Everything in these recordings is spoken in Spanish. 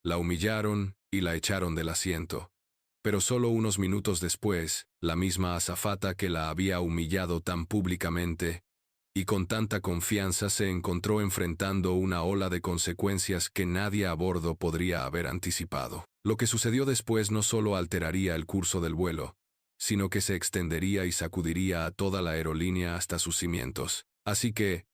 La humillaron y la echaron del asiento. Pero solo unos minutos después, la misma azafata que la había humillado tan públicamente y con tanta confianza se encontró enfrentando una ola de consecuencias que nadie a bordo podría haber anticipado. Lo que sucedió después no solo alteraría el curso del vuelo, sino que se extendería y sacudiría a toda la aerolínea hasta sus cimientos. Así que,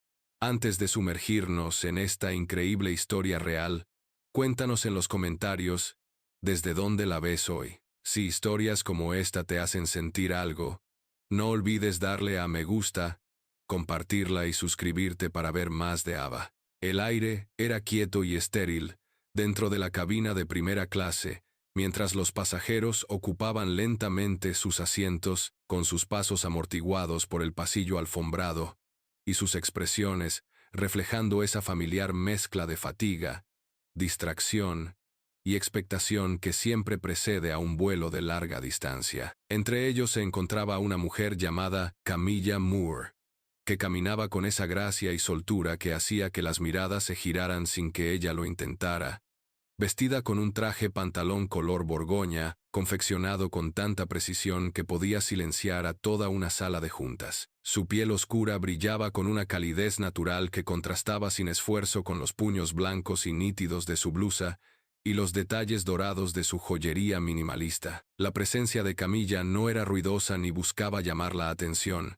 antes de sumergirnos en esta increíble historia real, cuéntanos en los comentarios desde dónde la ves hoy. Si historias como esta te hacen sentir algo, no olvides darle a me gusta, compartirla y suscribirte para ver más de Ava. El aire era quieto y estéril dentro de la cabina de primera clase, mientras los pasajeros ocupaban lentamente sus asientos con sus pasos amortiguados por el pasillo alfombrado y sus expresiones reflejando esa familiar mezcla de fatiga, distracción y expectación que siempre precede a un vuelo de larga distancia. Entre ellos se encontraba una mujer llamada Camilla Moore, que caminaba con esa gracia y soltura que hacía que las miradas se giraran sin que ella lo intentara, vestida con un traje pantalón color borgoña, confeccionado con tanta precisión que podía silenciar a toda una sala de juntas. Su piel oscura brillaba con una calidez natural que contrastaba sin esfuerzo con los puños blancos y nítidos de su blusa y los detalles dorados de su joyería minimalista. La presencia de Camilla no era ruidosa ni buscaba llamar la atención,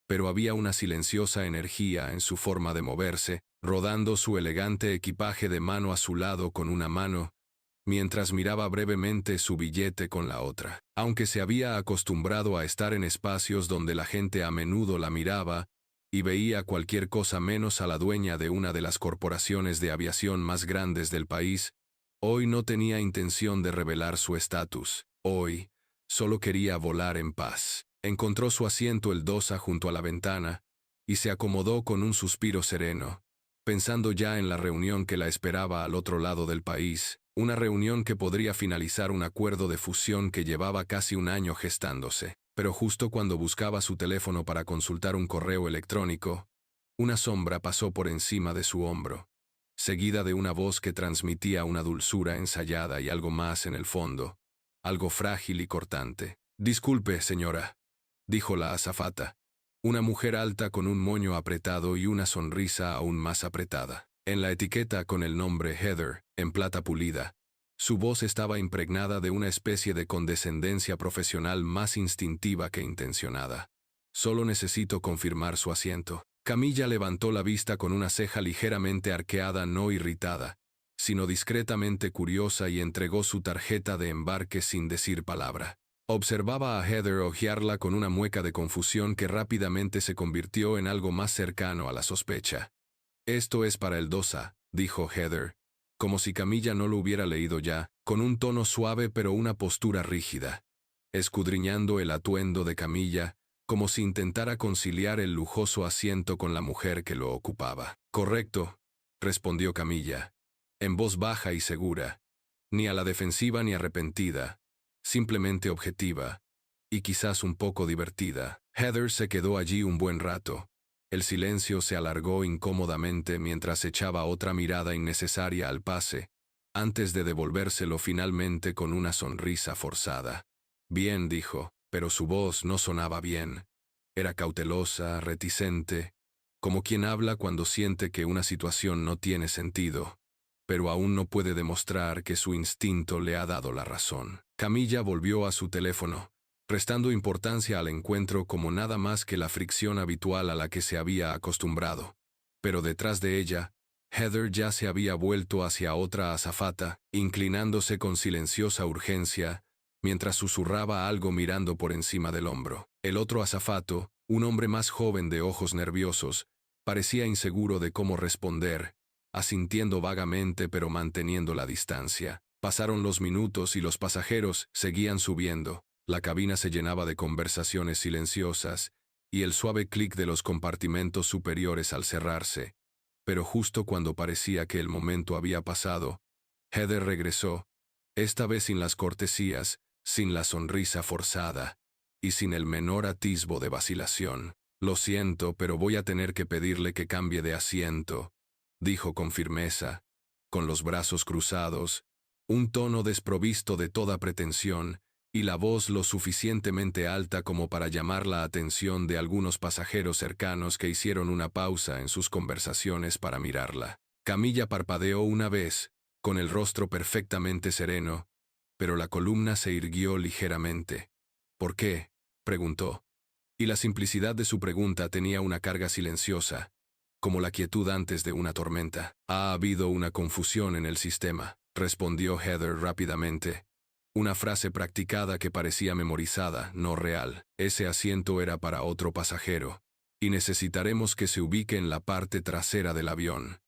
pero había una silenciosa energía en su forma de moverse, rodando su elegante equipaje de mano a su lado con una mano, mientras miraba brevemente su billete con la otra. Aunque se había acostumbrado a estar en espacios donde la gente a menudo la miraba y veía cualquier cosa menos a la dueña de una de las corporaciones de aviación más grandes del país, hoy no tenía intención de revelar su estatus. Hoy, solo quería volar en paz. Encontró su asiento el Dosa junto a la ventana y se acomodó con un suspiro sereno, pensando ya en la reunión que la esperaba al otro lado del país, una reunión que podría finalizar un acuerdo de fusión que llevaba casi un año gestándose. Pero justo cuando buscaba su teléfono para consultar un correo electrónico, una sombra pasó por encima de su hombro, seguida de una voz que transmitía una dulzura ensayada y algo más en el fondo, algo frágil y cortante. «Disculpe, señora», dijo la azafata, una mujer alta con un moño apretado y una sonrisa aún más apretada. En la etiqueta con el nombre Heather, en plata pulida, su voz estaba impregnada de una especie de condescendencia profesional más instintiva que intencionada. «Solo necesito confirmar su asiento». Camilla levantó la vista con una ceja ligeramente arqueada, no irritada, sino discretamente curiosa, y entregó su tarjeta de embarque sin decir palabra. Observaba a Heather hojearla con una mueca de confusión que rápidamente se convirtió en algo más cercano a la sospecha. «Esto es para el Dosa», dijo Heather, como si Camilla no lo hubiera leído ya, con un tono suave pero una postura rígida, escudriñando el atuendo de Camilla, como si intentara conciliar el lujoso asiento con la mujer que lo ocupaba. «Correcto», respondió Camilla, en voz baja y segura, ni a la defensiva ni arrepentida, simplemente objetiva, y quizás un poco divertida. Heather se quedó allí un buen rato. El silencio se alargó incómodamente mientras echaba otra mirada innecesaria al pase, antes de devolvérselo finalmente con una sonrisa forzada. «Bien», dijo, pero su voz no sonaba bien. Era cautelosa, reticente, como quien habla cuando siente que una situación no tiene sentido, pero aún no puede demostrar que su instinto le ha dado la razón. Camilla volvió a su teléfono, prestando importancia al encuentro como nada más que la fricción habitual a la que se había acostumbrado. Pero detrás de ella, Heather ya se había vuelto hacia otra azafata, inclinándose con silenciosa urgencia, mientras susurraba algo mirando por encima del hombro. El otro azafato, un hombre más joven de ojos nerviosos, parecía inseguro de cómo responder, asintiendo vagamente pero manteniendo la distancia. Pasaron los minutos y los pasajeros seguían subiendo. La cabina se llenaba de conversaciones silenciosas y el suave clic de los compartimentos superiores al cerrarse. Pero justo cuando parecía que el momento había pasado, Heather regresó, esta vez sin las cortesías, sin la sonrisa forzada y sin el menor atisbo de vacilación. «Lo siento, pero voy a tener que pedirle que cambie de asiento», dijo con firmeza, con los brazos cruzados, un tono desprovisto de toda pretensión, y la voz lo suficientemente alta como para llamar la atención de algunos pasajeros cercanos que hicieron una pausa en sus conversaciones para mirarla. Camilla parpadeó una vez, con el rostro perfectamente sereno, pero la columna se irguió ligeramente. ¿Por qué?, preguntó. Y la simplicidad de su pregunta tenía una carga silenciosa, como la quietud antes de una tormenta. «Ha habido una confusión en el sistema», respondió Heather rápidamente. Una frase practicada que parecía memorizada, no real. Ese asiento era para otro pasajero, y necesitaremos que se ubique en la parte trasera del avión.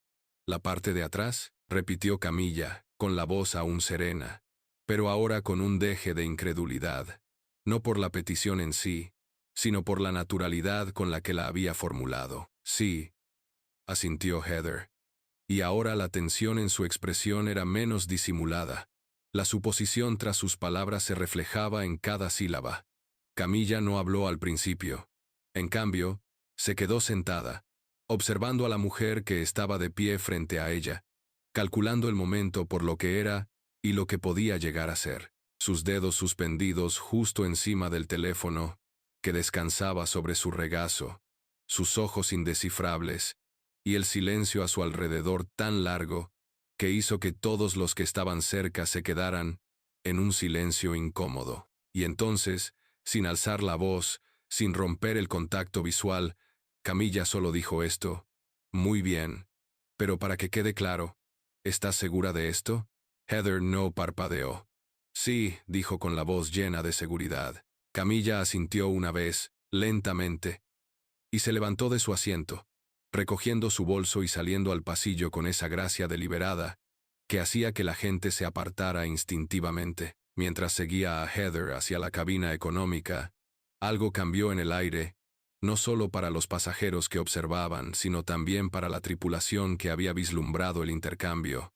«¿La parte de atrás?», repitió Camilla, con la voz aún serena, pero ahora con un deje de incredulidad, no por la petición en sí, sino por la naturalidad con la que la había formulado. «Sí», asintió Heather, y ahora la tensión en su expresión era menos disimulada. La suposición tras sus palabras se reflejaba en cada sílaba. Camilla no habló al principio. En cambio, se quedó sentada, observando a la mujer que estaba de pie frente a ella, calculando el momento por lo que era y lo que podía llegar a ser. Sus dedos suspendidos justo encima del teléfono, que descansaba sobre su regazo, sus ojos indescifrables, y el silencio a su alrededor tan largo, que hizo que todos los que estaban cerca se quedaran en un silencio incómodo. Y entonces, sin alzar la voz, sin romper el contacto visual, Camilla solo dijo esto: «Muy bien. Pero para que quede claro, ¿estás segura de esto?». Heather no parpadeó. «Sí», dijo con la voz llena de seguridad. Camilla asintió una vez, lentamente, y se levantó de su asiento, recogiendo su bolso y saliendo al pasillo con esa gracia deliberada que hacía que la gente se apartara instintivamente. Mientras seguía a Heather hacia la cabina económica, algo cambió en el aire, no solo para los pasajeros que observaban, sino también para la tripulación que había vislumbrado el intercambio.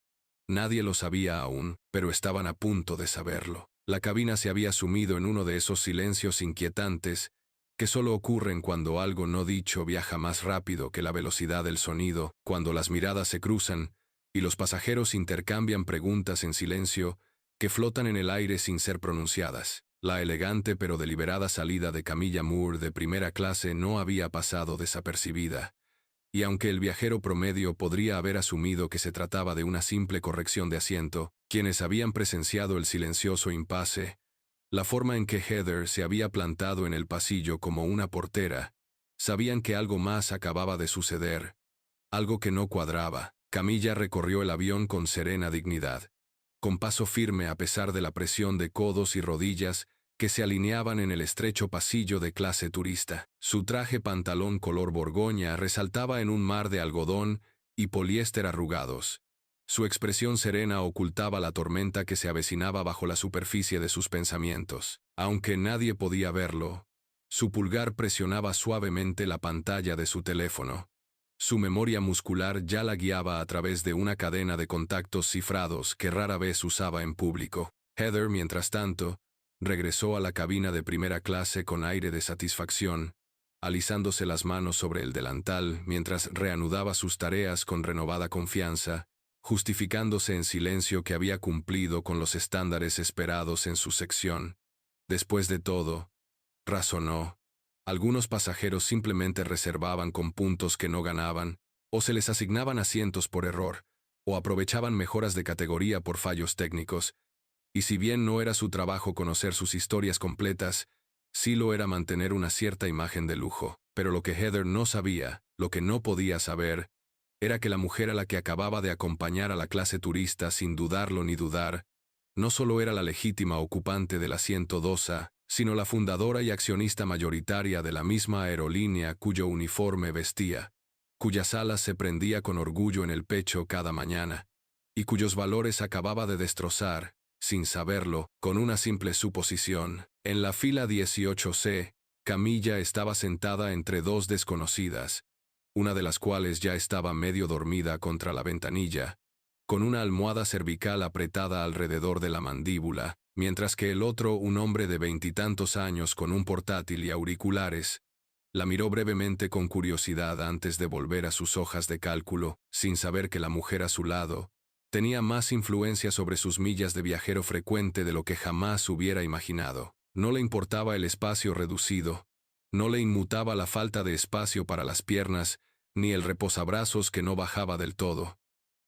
Nadie lo sabía aún, pero estaban a punto de saberlo. La cabina se había sumido en uno de esos silencios inquietantes que solo ocurren cuando algo no dicho viaja más rápido que la velocidad del sonido, cuando las miradas se cruzan y los pasajeros intercambian preguntas en silencio que flotan en el aire sin ser pronunciadas. La elegante pero deliberada salida de Camilla Moore de primera clase no había pasado desapercibida, y aunque el viajero promedio podría haber asumido que se trataba de una simple corrección de asiento, quienes habían presenciado el silencioso impasse, la forma en que Heather se había plantado en el pasillo como una portera, sabían que algo más acababa de suceder, algo que no cuadraba. Camilla recorrió el avión con serena dignidad, con paso firme a pesar de la presión de codos y rodillas que se alineaban en el estrecho pasillo de clase turista. Su traje pantalón color borgoña resaltaba en un mar de algodón y poliéster arrugados. Su expresión serena ocultaba la tormenta que se avecinaba bajo la superficie de sus pensamientos. Aunque nadie podía verlo, su pulgar presionaba suavemente la pantalla de su teléfono. Su memoria muscular ya la guiaba a través de una cadena de contactos cifrados que rara vez usaba en público. Heather, mientras tanto, regresó a la cabina de primera clase con aire de satisfacción, alisándose las manos sobre el delantal mientras reanudaba sus tareas con renovada confianza, justificándose en silencio que había cumplido con los estándares esperados en su sección. Después de todo, razonó, algunos pasajeros simplemente reservaban con puntos que no ganaban, o se les asignaban asientos por error, o aprovechaban mejoras de categoría por fallos técnicos, y si bien no era su trabajo conocer sus historias completas, sí lo era mantener una cierta imagen de lujo. Pero lo que Heather no sabía, lo que no podía saber, era que la mujer a la que acababa de acompañar a la clase turista sin dudarlo ni dudar, no solo era la legítima ocupante del asiento 2A, sino la fundadora y accionista mayoritaria de la misma aerolínea cuyo uniforme vestía, cuyas alas se prendía con orgullo en el pecho cada mañana, y cuyos valores acababa de destrozar, sin saberlo, con una simple suposición. En la fila 18C, Camilla estaba sentada entre dos desconocidas, una de las cuales ya estaba medio dormida contra la ventanilla, con una almohada cervical apretada alrededor de la mandíbula, mientras que el otro, un hombre de 20 y tantos años con un portátil y auriculares, la miró brevemente con curiosidad antes de volver a sus hojas de cálculo, sin saber que la mujer a su lado Tenía más influencia sobre sus millas de viajero frecuente de lo que jamás hubiera imaginado. No le importaba el espacio reducido, no le inmutaba la falta de espacio para las piernas, ni el reposabrazos que no bajaba del todo.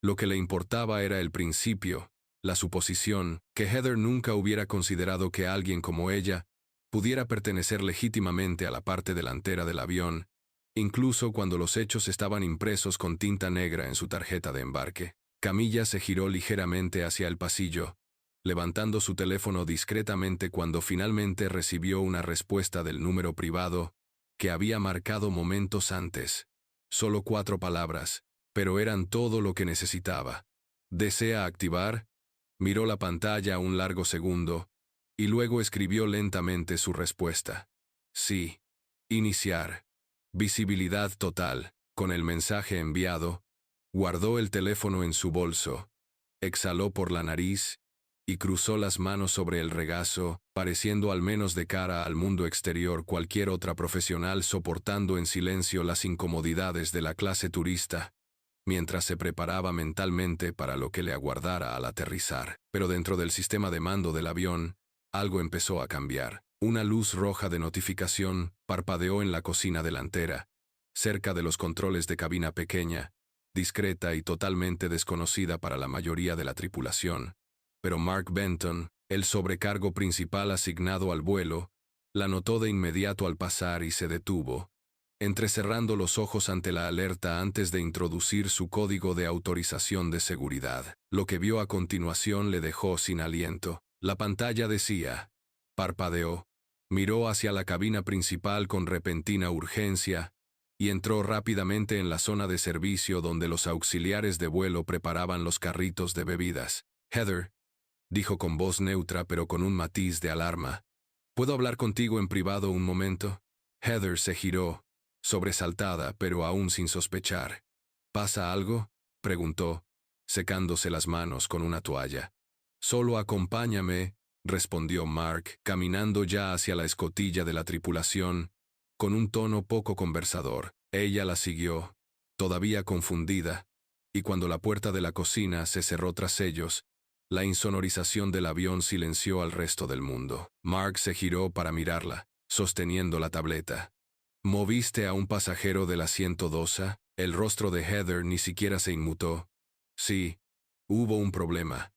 Lo que le importaba era el principio, la suposición, que Heather nunca hubiera considerado que alguien como ella pudiera pertenecer legítimamente a la parte delantera del avión, incluso cuando los hechos estaban impresos con tinta negra en su tarjeta de embarque. Camilla se giró ligeramente hacia el pasillo, levantando su teléfono discretamente cuando finalmente recibió una respuesta del número privado que había marcado momentos antes. Solo 4 palabras, pero eran todo lo que necesitaba. ¿Desea activar? Miró la pantalla un largo segundo, y luego escribió lentamente su respuesta. Sí. Iniciar. Visibilidad total. Con el mensaje enviado, guardó el teléfono en su bolso, exhaló por la nariz y cruzó las manos sobre el regazo, pareciendo al menos de cara al mundo exterior cualquier otra profesional soportando en silencio las incomodidades de la clase turista, mientras se preparaba mentalmente para lo que le aguardara al aterrizar. Pero dentro del sistema de mando del avión, algo empezó a cambiar. Una luz roja de notificación parpadeó en la cocina delantera, cerca de los controles de cabina pequeña, discreta y totalmente desconocida para la mayoría de la tripulación. Pero Mark Benton, el sobrecargo principal asignado al vuelo, la notó de inmediato al pasar y se detuvo, entrecerrando los ojos ante la alerta antes de introducir su código de autorización de seguridad. Lo que vio a continuación le dejó sin aliento. La pantalla decía, parpadeó, miró hacia la cabina principal con repentina urgencia y entró rápidamente en la zona de servicio donde los auxiliares de vuelo preparaban los carritos de bebidas. Heather, dijo con voz neutra pero con un matiz de alarma, ¿puedo hablar contigo en privado un momento? Heather se giró, sobresaltada pero aún sin sospechar. ¿Pasa algo?, preguntó, secándose las manos con una toalla. Solo acompáñame, respondió Mark, caminando ya hacia la escotilla de la tripulación, con un tono poco conversador. Ella la siguió, todavía confundida, y cuando la puerta de la cocina se cerró tras ellos, la insonorización del avión silenció al resto del mundo. Mark se giró para mirarla, sosteniendo la tableta. ¿Moviste a un pasajero del asiento 2? El rostro de Heather ni siquiera se inmutó. Sí, hubo un problema.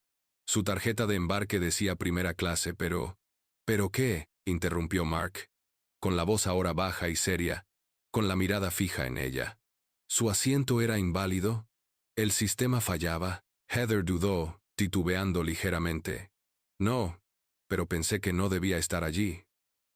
Su tarjeta de embarque decía primera clase, pero... ¿Pero qué?, interrumpió Mark, con la voz ahora baja y seria, con la mirada fija en ella. ¿Su asiento era inválido? ¿El sistema fallaba? Heather dudó, titubeando ligeramente. No, pero pensé que no debía estar allí.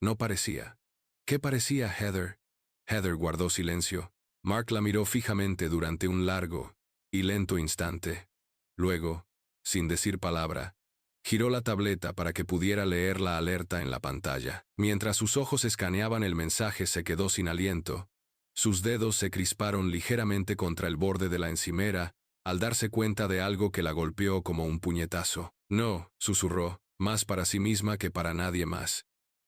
No parecía. ¿Qué parecía, Heather? Heather guardó silencio. Mark la miró fijamente durante un largo y lento instante. Luego, sin decir palabra, giró la tableta para que pudiera leer la alerta en la pantalla. Mientras sus ojos escaneaban el mensaje, se quedó sin aliento. Sus dedos se crisparon ligeramente contra el borde de la encimera al darse cuenta de algo que la golpeó como un puñetazo. No, susurró, más para sí misma que para nadie más.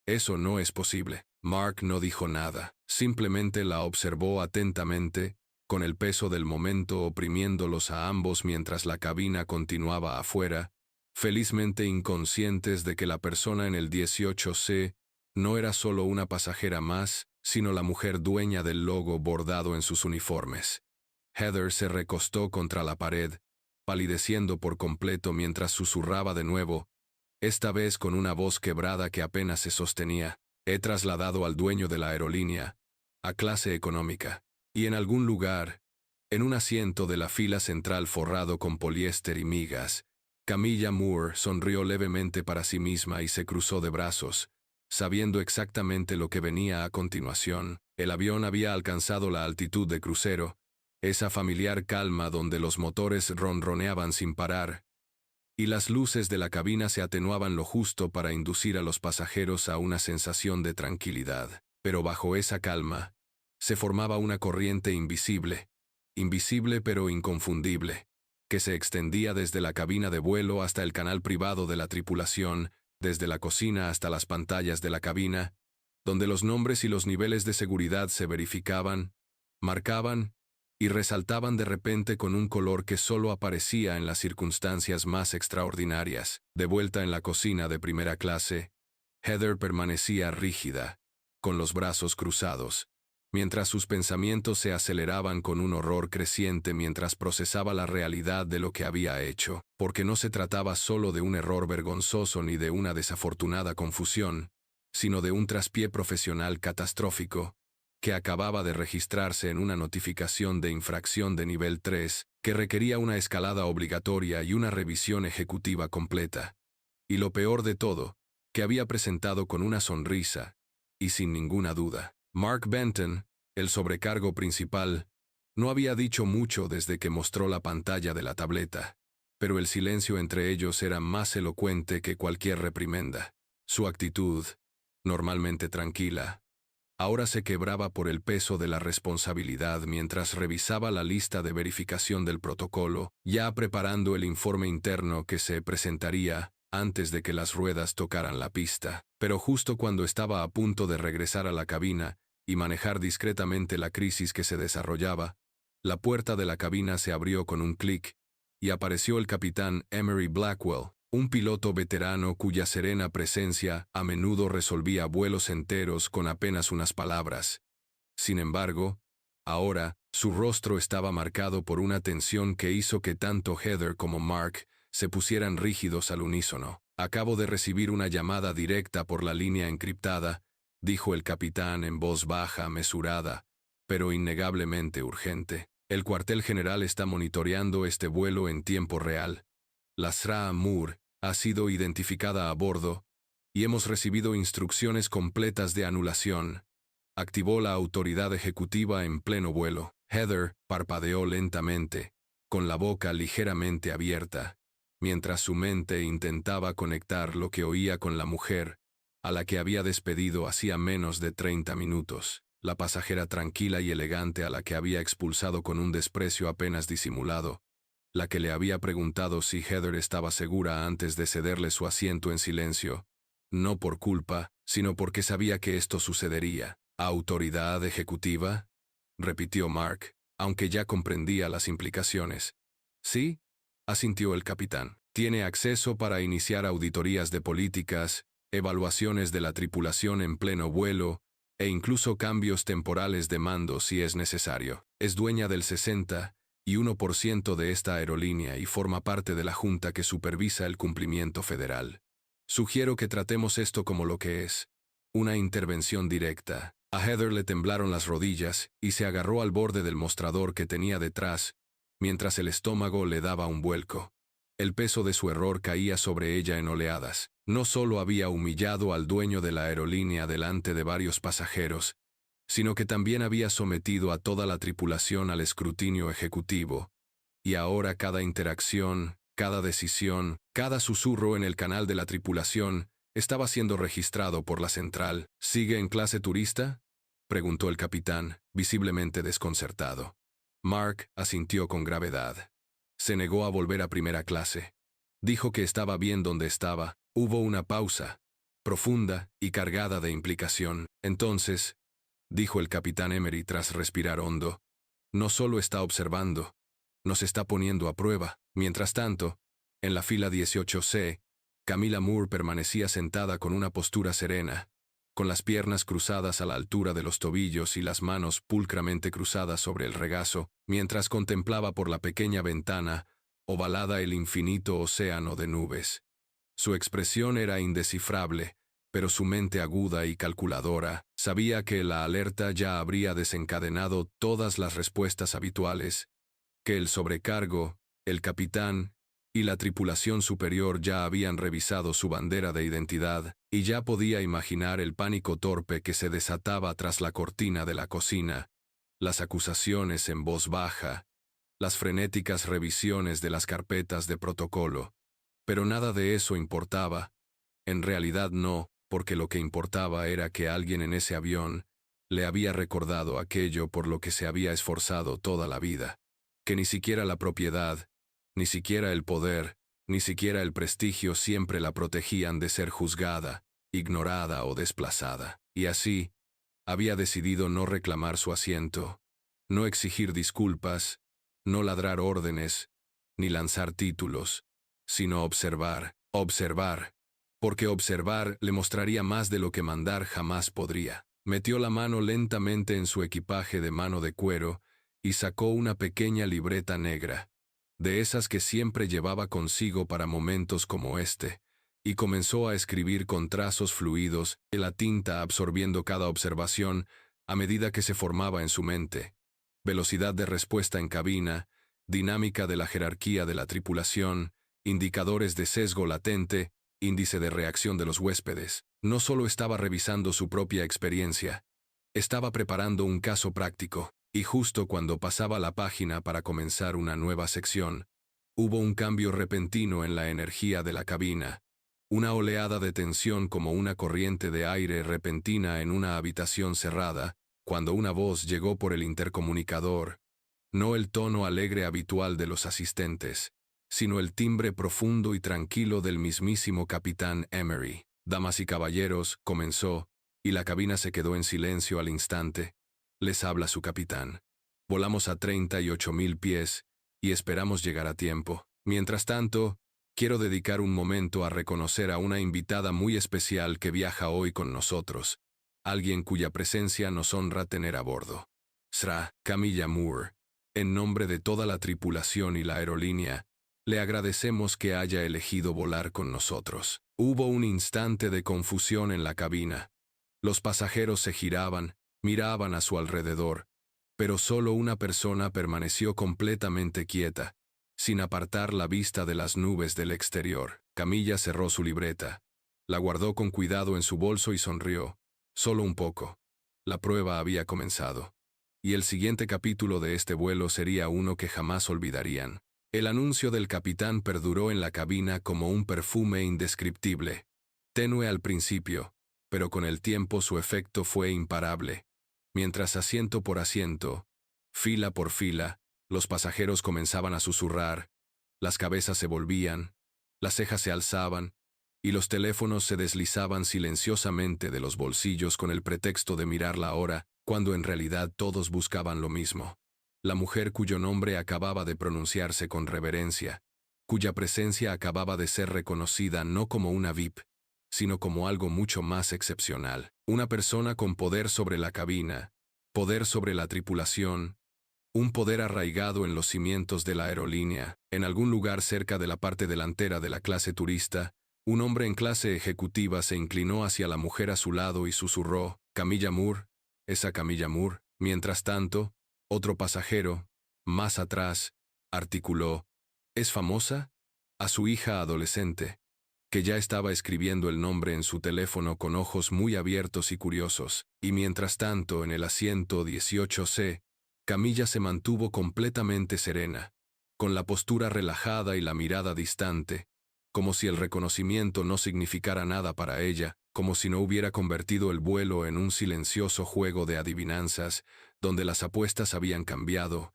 Eso no es posible. Mark no dijo nada, simplemente la observó atentamente, con el peso del momento oprimiéndolos a ambos mientras la cabina continuaba afuera, felizmente inconscientes de que la persona en el 18C no era solo una pasajera más, sino la mujer dueña del logo bordado en sus uniformes. Heather se recostó contra la pared, palideciendo por completo mientras susurraba de nuevo, esta vez con una voz quebrada que apenas se sostenía. He trasladado al dueño de la aerolínea a clase económica, y en algún lugar, en un asiento de la fila central forrado con poliéster y migas, Camilla Moore sonrió levemente para sí misma y se cruzó de brazos, sabiendo exactamente lo que venía a continuación. El avión había alcanzado la altitud de crucero, esa familiar calma donde los motores ronroneaban sin parar, y las luces de la cabina se atenuaban lo justo para inducir a los pasajeros a una sensación de tranquilidad. Pero bajo esa calma, se formaba una corriente invisible pero inconfundible, que se extendía desde la cabina de vuelo hasta el canal privado de la tripulación, desde la cocina hasta las pantallas de la cabina, donde los nombres y los niveles de seguridad se verificaban, marcaban y resaltaban de repente con un color que solo aparecía en las circunstancias más extraordinarias. De vuelta en la cocina de primera clase, Heather permanecía rígida, con los brazos cruzados, mientras sus pensamientos se aceleraban con un horror creciente mientras procesaba la realidad de lo que había hecho, porque no se trataba solo de un error vergonzoso ni de una desafortunada confusión, sino de un traspié profesional catastrófico, que acababa de registrarse en una notificación de infracción de nivel 3, que requería una escalada obligatoria y una revisión ejecutiva completa. Y lo peor de todo, que había presentado con una sonrisa, y sin ninguna duda. Mark Benton, el sobrecargo principal, no había dicho mucho desde que mostró la pantalla de la tableta, pero el silencio entre ellos era más elocuente que cualquier reprimenda. Su actitud, normalmente tranquila, ahora se quebraba por el peso de la responsabilidad mientras revisaba la lista de verificación del protocolo, ya preparando el informe interno que se presentaría antes de que las ruedas tocaran la pista. Pero justo cuando estaba a punto de regresar a la cabina y manejar discretamente la crisis que se desarrollaba, la puerta de la cabina se abrió con un clic y apareció el capitán Emery Blackwell, un piloto veterano cuya serena presencia a menudo resolvía vuelos enteros con apenas unas palabras. Sin embargo, ahora, su rostro estaba marcado por una tensión que hizo que tanto Heather como Mark se pusieran rígidos al unísono. «Acabo de recibir una llamada directa por la línea encriptada», dijo el capitán en voz baja, mesurada, pero innegablemente urgente. «El cuartel general está monitoreando este vuelo en tiempo real. La SRA Moore ha sido identificada a bordo y hemos recibido instrucciones completas de anulación», activó la autoridad ejecutiva en pleno vuelo. Heather parpadeó lentamente, con la boca ligeramente abierta, mientras su mente intentaba conectar lo que oía con la mujer, a la que había despedido hacía menos de 30 minutos, la pasajera tranquila y elegante a la que había expulsado con un desprecio apenas disimulado, la que le había preguntado si Heather estaba segura antes de cederle su asiento en silencio, no por culpa, sino porque sabía que esto sucedería. «¿Autoridad ejecutiva?», repitió Mark, aunque ya comprendía las implicaciones. «Sí», asintió el capitán. «Tiene acceso para iniciar auditorías de políticas, evaluaciones de la tripulación en pleno vuelo, e incluso cambios temporales de mando si es necesario. Es dueña del 61% de esta aerolínea y forma parte de la junta que supervisa el cumplimiento federal. Sugiero que tratemos esto como lo que es, una intervención directa». A Heather le temblaron las rodillas y se agarró al borde del mostrador que tenía detrás, mientras el estómago le daba un vuelco. El peso de su error caía sobre ella en oleadas. No solo había humillado al dueño de la aerolínea delante de varios pasajeros, sino que también había sometido a toda la tripulación al escrutinio ejecutivo. Y ahora cada interacción, cada decisión, cada susurro en el canal de la tripulación estaba siendo registrado por la central. «¿Sigue en clase turista?», preguntó el capitán, visiblemente desconcertado. Mark asintió con gravedad. Se negó a volver a primera clase. Dijo que estaba bien donde estaba. Hubo una pausa, profunda y cargada de implicación. «Entonces», dijo el capitán Emery tras respirar hondo, «no solo está observando, nos está poniendo a prueba». Mientras tanto, en la fila 18C, Camila Moore permanecía sentada con una postura serena, con las piernas cruzadas a la altura de los tobillos y las manos pulcramente cruzadas sobre el regazo, mientras contemplaba por la pequeña ventana, ovalada el infinito océano de nubes. Su expresión era indescifrable, pero su mente aguda y calculadora sabía que la alerta ya habría desencadenado todas las respuestas habituales, que el sobrecargo, el capitán y la tripulación superior ya habían revisado su bandera de identidad, y ya podía imaginar el pánico torpe que se desataba tras la cortina de la cocina, las acusaciones en voz baja, las frenéticas revisiones de las carpetas de protocolo. Pero nada de eso importaba. En realidad no, porque lo que importaba era que alguien en ese avión le había recordado aquello por lo que se había esforzado toda la vida, que ni siquiera la propiedad, ni siquiera el poder, ni siquiera el prestigio siempre la protegían de ser juzgada, ignorada o desplazada. Y así, había decidido no reclamar su asiento, No exigir disculpas, no ladrar órdenes, ni lanzar títulos, sino observar, observar, porque observar le mostraría más de lo que mandar jamás podría. Metió la mano lentamente en su equipaje de mano de cuero y sacó una pequeña libreta negra, de esas que siempre llevaba consigo para momentos como este, y comenzó a escribir con trazos fluidos, la tinta absorbiendo cada observación a medida que se formaba en su mente. Velocidad de respuesta en cabina, dinámica de la jerarquía de la tripulación, indicadores de sesgo latente, índice de reacción de los huéspedes. No solo estaba revisando su propia experiencia, estaba preparando un caso práctico, y justo cuando pasaba la página para comenzar una nueva sección, hubo un cambio repentino en la energía de la cabina, una oleada de tensión como una corriente de aire repentina en una habitación cerrada, cuando una voz llegó por el intercomunicador, no el tono alegre habitual de los asistentes, sino el timbre profundo y tranquilo del mismísimo capitán Emery. Damas y caballeros, comenzó, y la cabina se quedó en silencio al instante. Les habla su capitán. Volamos a 38.000 pies, y esperamos llegar a tiempo. Mientras tanto, quiero dedicar un momento a reconocer a una invitada muy especial que viaja hoy con nosotros, alguien cuya presencia nos honra tener a bordo. Sra. Camilla Moore, en nombre de toda la tripulación y la aerolínea, le agradecemos que haya elegido volar con nosotros. Hubo un instante de confusión en la cabina. Los pasajeros se giraban, miraban a su alrededor, pero solo una persona permaneció completamente quieta, sin apartar la vista de las nubes del exterior. Camilla cerró su libreta, la guardó con cuidado en su bolso y sonrió. Solo un poco. La prueba había comenzado. Y el siguiente capítulo de este vuelo sería uno que jamás olvidarían. El anuncio del capitán perduró en la cabina como un perfume indescriptible, tenue al principio, pero con el tiempo su efecto fue imparable. Mientras asiento por asiento, fila por fila, los pasajeros comenzaban a susurrar, las cabezas se volvían, las cejas se alzaban, y los teléfonos se deslizaban silenciosamente de los bolsillos con el pretexto de mirar la hora, cuando en realidad todos buscaban lo mismo. La mujer cuyo nombre acababa de pronunciarse con reverencia, cuya presencia acababa de ser reconocida no como una VIP, sino como algo mucho más excepcional. Una persona con poder sobre la cabina, poder sobre la tripulación, un poder arraigado en los cimientos de la aerolínea. En algún lugar cerca de la parte delantera de la clase turista, un hombre en clase ejecutiva se inclinó hacia la mujer a su lado y susurró, «Camilla Moore, esa Camilla Moore». Mientras tanto, otro pasajero, más atrás, articuló, «¿Es famosa?», a su hija adolescente, que ya estaba escribiendo el nombre en su teléfono con ojos muy abiertos y curiosos, y mientras tanto en el asiento 18C, Camilla se mantuvo completamente serena, con la postura relajada y la mirada distante, como si el reconocimiento no significara nada para ella, como si no hubiera convertido el vuelo en un silencioso juego de adivinanzas, donde las apuestas habían cambiado,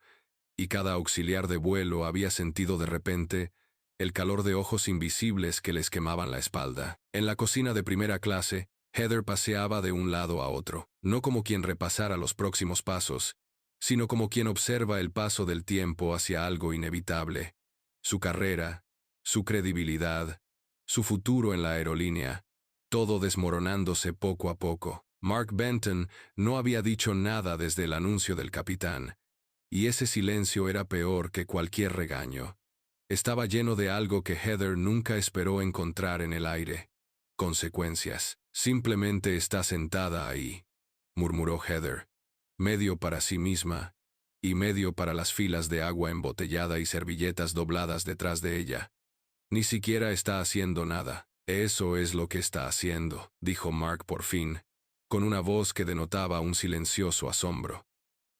y cada auxiliar de vuelo había sentido de repente el calor de ojos invisibles que les quemaban la espalda. En la cocina de primera clase, Heather paseaba de un lado a otro, no como quien repasara los próximos pasos, sino como quien observa el paso del tiempo hacia algo inevitable. Su carrera, su credibilidad, su futuro en la aerolínea, todo desmoronándose poco a poco. Mark Benton no había dicho nada desde el anuncio del capitán, y ese silencio era peor que cualquier regaño. Estaba lleno de algo que Heather nunca esperó encontrar en el aire. Consecuencias. «Simplemente está sentada ahí», murmuró Heather, medio para sí misma, y medio para las filas de agua embotellada y servilletas dobladas detrás de ella. «Ni siquiera está haciendo nada». «Eso es lo que está haciendo», dijo Mark por fin, con una voz que denotaba un silencioso asombro.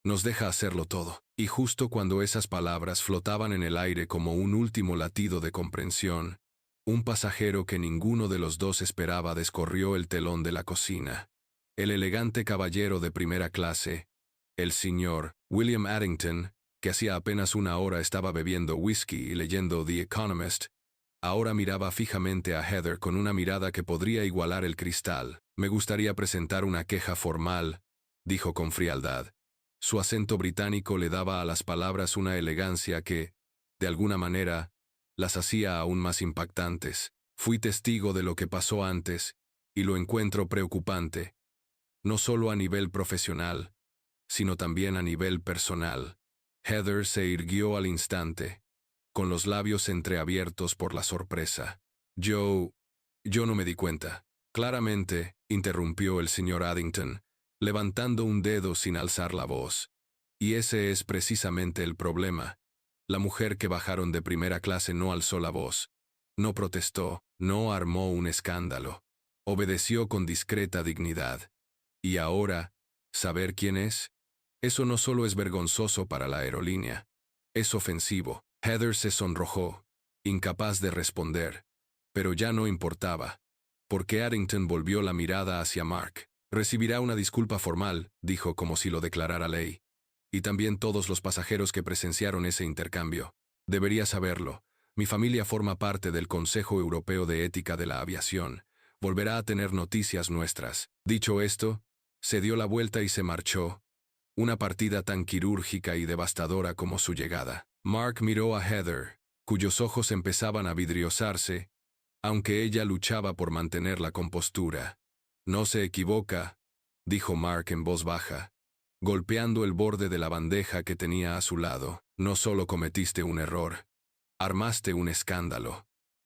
«Nos deja hacerlo todo». Y justo cuando esas palabras flotaban en el aire como un último latido de comprensión, un pasajero que ninguno de los dos esperaba descorrió el telón de la cocina. El elegante caballero de primera clase, el señor William Addington, que hacía apenas una hora estaba bebiendo whisky y leyendo The Economist, ahora miraba fijamente a Heather con una mirada que podría igualar el cristal. «Me gustaría presentar una queja formal», dijo con frialdad. Su acento británico le daba a las palabras una elegancia que, de alguna manera, las hacía aún más impactantes. Fui testigo de lo que pasó antes, y lo encuentro preocupante, no solo a nivel profesional, sino también a nivel personal. Heather se irguió al instante, con los labios entreabiertos por la sorpresa. Yo no me di cuenta. Claramente, interrumpió el señor Addington, levantando un dedo sin alzar la voz. Y ese es precisamente el problema. La mujer que bajaron de primera clase no alzó la voz, no protestó, no armó un escándalo. Obedeció con discreta dignidad. Y ahora, ¿saber quién es? Eso no solo es vergonzoso para la aerolínea, es ofensivo. Heather se sonrojó, incapaz de responder, pero ya no importaba, porque Addington volvió la mirada hacia Mark. Recibirá una disculpa formal, dijo como si lo declarara ley. Y también todos los pasajeros que presenciaron ese intercambio. Debería saberlo. Mi familia forma parte del Consejo Europeo de Ética de la Aviación. Volverá a tener noticias nuestras. Dicho esto, se dio la vuelta y se marchó. Una partida tan quirúrgica y devastadora como su llegada. Mark miró a Heather, cuyos ojos empezaban a vidriosarse, aunque ella luchaba por mantener la compostura. No se equivoca, dijo Mark en voz baja, golpeando el borde de la bandeja que tenía a su lado. No solo cometiste un error, armaste un escándalo,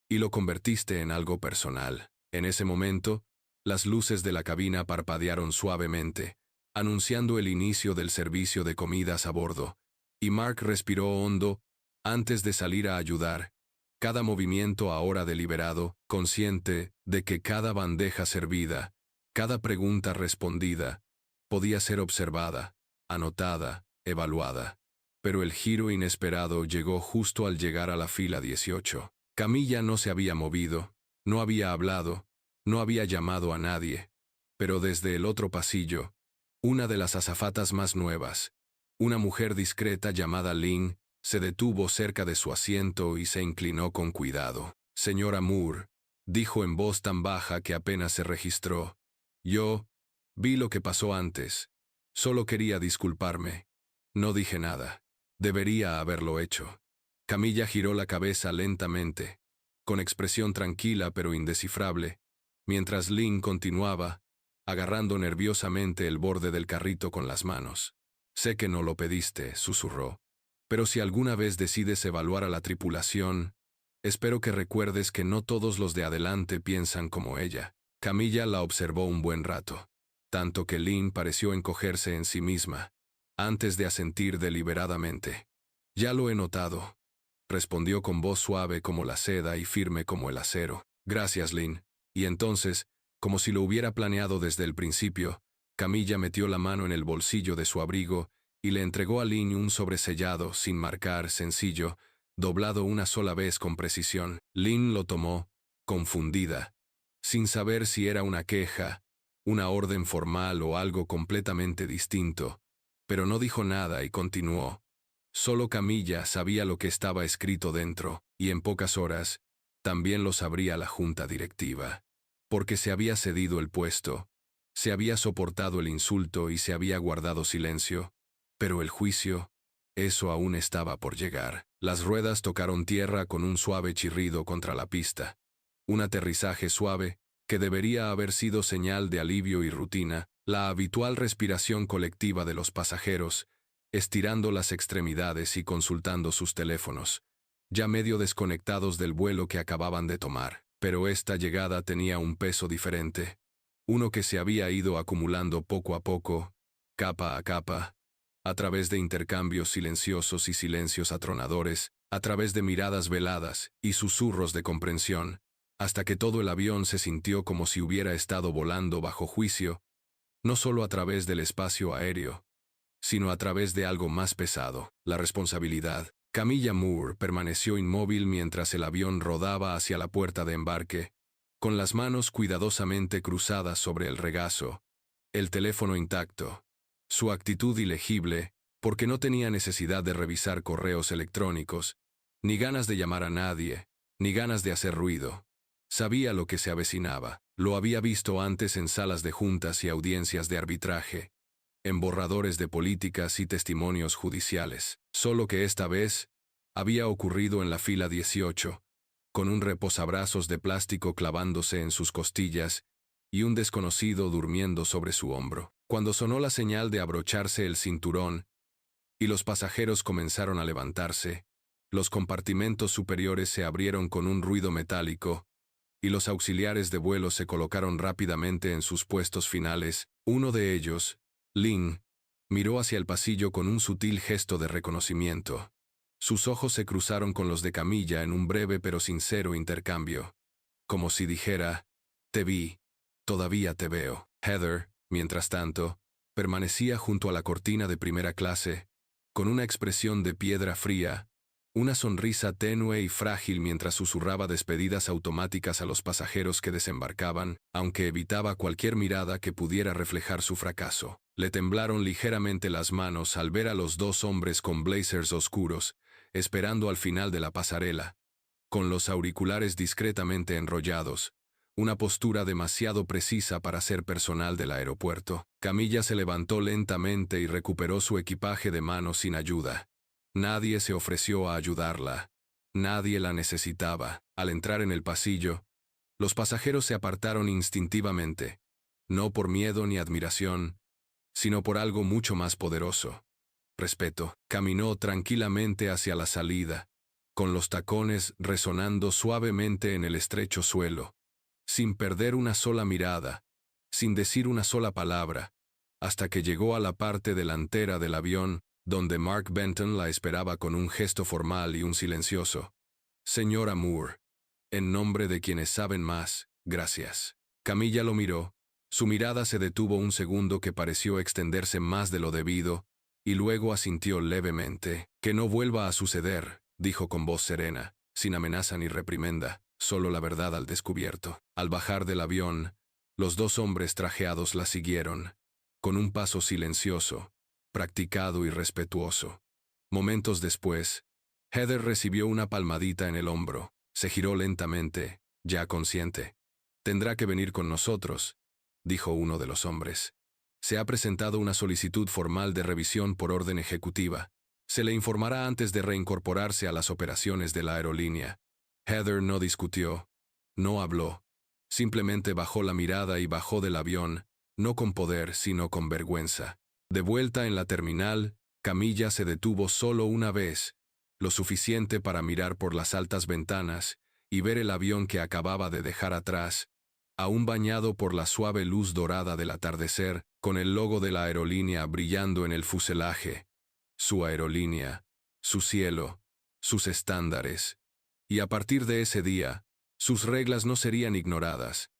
y lo convertiste en algo personal. En ese momento, las luces de la cabina parpadearon suavemente, anunciando el inicio del servicio de comidas a bordo, y Mark respiró hondo antes de salir a ayudar, cada movimiento ahora deliberado, consciente de que cada bandeja servida, cada pregunta respondida, podía ser observada, anotada, evaluada. Pero el giro inesperado llegó justo al llegar a la fila 18. Camilla no se había movido, no había hablado, no había llamado a nadie, pero desde el otro pasillo, una de las azafatas más nuevas, una mujer discreta llamada Lynn, se detuvo cerca de su asiento y se inclinó con cuidado. Señora Moore, dijo en voz tan baja que apenas se registró. Yo vi lo que pasó antes. Solo quería disculparme. No dije nada. Debería haberlo hecho. Camilla giró la cabeza lentamente, con expresión tranquila pero indescifrable, mientras Lynn continuaba, agarrando nerviosamente el borde del carrito con las manos. Sé que no lo pediste, susurró. Pero si alguna vez decides evaluar a la tripulación, espero que recuerdes que no todos los de adelante piensan como ella. Camilla la observó un buen rato, tanto que Lynn pareció encogerse en sí misma, antes de asentir deliberadamente. Ya lo he notado, respondió con voz suave como la seda y firme como el acero. Gracias, Lynn. Y entonces, como si lo hubiera planeado desde el principio, Camilla metió la mano en el bolsillo de su abrigo y le entregó a Lynn un sobresellado, sin marcar, sencillo, doblado una sola vez con precisión. Lynn lo tomó, confundida, sin saber si era una queja, una orden formal o algo completamente distinto, pero no dijo nada y continuó. Solo Camilla sabía lo que estaba escrito dentro, y en pocas horas, también lo sabría la junta directiva. Porque se había cedido el puesto, se había soportado el insulto y se había guardado silencio, pero el juicio, eso aún estaba por llegar. Las ruedas tocaron tierra con un suave chirrido contra la pista. Un aterrizaje suave, que debería haber sido señal de alivio y rutina, la habitual respiración colectiva de los pasajeros, estirando las extremidades y consultando sus teléfonos, ya medio desconectados del vuelo que acababan de tomar. Pero esta llegada tenía un peso diferente, uno que se había ido acumulando poco a poco, capa a capa, a través de intercambios silenciosos y silencios atronadores, a través de miradas veladas y susurros de comprensión, hasta que todo el avión se sintió como si hubiera estado volando bajo juicio, no solo a través del espacio aéreo, sino a través de algo más pesado, la responsabilidad. Camilla Moore permaneció inmóvil mientras el avión rodaba hacia la puerta de embarque, con las manos cuidadosamente cruzadas sobre el regazo, el teléfono intacto, su actitud ilegible, porque no tenía necesidad de revisar correos electrónicos, ni ganas de llamar a nadie, ni ganas de hacer ruido. Sabía lo que se avecinaba, lo había visto antes en salas de juntas y audiencias de arbitraje. en borradores de políticas y testimonios judiciales. Solo que esta vez había ocurrido en la fila 18, con un reposabrazos de plástico clavándose en sus costillas y un desconocido durmiendo sobre su hombro. Cuando sonó la señal de abrocharse el cinturón y los pasajeros comenzaron a levantarse, los compartimentos superiores se abrieron con un ruido metálico y los auxiliares de vuelo se colocaron rápidamente en sus puestos finales. Uno de ellos, Lin, miró hacia el pasillo con un sutil gesto de reconocimiento. Sus ojos se cruzaron con los de Camilla en un breve pero sincero intercambio, como si dijera, «Te vi, todavía te veo». Heather, mientras tanto, permanecía junto a la cortina de primera clase, con una expresión de piedra fría, una sonrisa tenue y frágil mientras susurraba despedidas automáticas a los pasajeros que desembarcaban, aunque evitaba cualquier mirada que pudiera reflejar su fracaso. Le temblaron ligeramente las manos al ver a los dos hombres con blazers oscuros, esperando al final de la pasarela, con los auriculares discretamente enrollados, una postura demasiado precisa para ser personal del aeropuerto. Camilla se levantó lentamente y recuperó su equipaje de mano sin ayuda. Nadie se ofreció a ayudarla. Nadie la necesitaba. Al entrar en el pasillo, los pasajeros se apartaron instintivamente, no por miedo ni admiración, sino por algo mucho más poderoso: respeto. Caminó tranquilamente hacia la salida, con los tacones resonando suavemente en el estrecho suelo, sin perder una sola mirada, sin decir una sola palabra, hasta que llegó a la parte delantera del avión, donde Mark Benton la esperaba con un gesto formal y un silencioso: «Señora Moore, en nombre de quienes saben más, gracias». Camilla lo miró, su mirada se detuvo un segundo que pareció extenderse más de lo debido, y luego asintió levemente. «Que no vuelva a suceder», dijo con voz serena, sin amenaza ni reprimenda, solo la verdad al descubierto. Al bajar del avión, los dos hombres trajeados la siguieron, con un paso silencioso, practicado y respetuoso. Momentos después, Heather recibió una palmadita en el hombro. Se giró lentamente, ya consciente. «Tendrá que venir con nosotros», dijo uno de los hombres. «Se ha presentado una solicitud formal de revisión por orden ejecutiva. Se le informará antes de reincorporarse a las operaciones de la aerolínea». Heather no discutió, no habló. Simplemente bajó la mirada y bajó del avión, no con poder, sino con vergüenza. De vuelta en la terminal, Camilla se detuvo solo una vez, lo suficiente para mirar por las altas ventanas y ver el avión que acababa de dejar atrás, aún bañado por la suave luz dorada del atardecer, con el logo de la aerolínea brillando en el fuselaje. Su aerolínea, su cielo, sus estándares. Y a partir de ese día, sus reglas no serían ignoradas.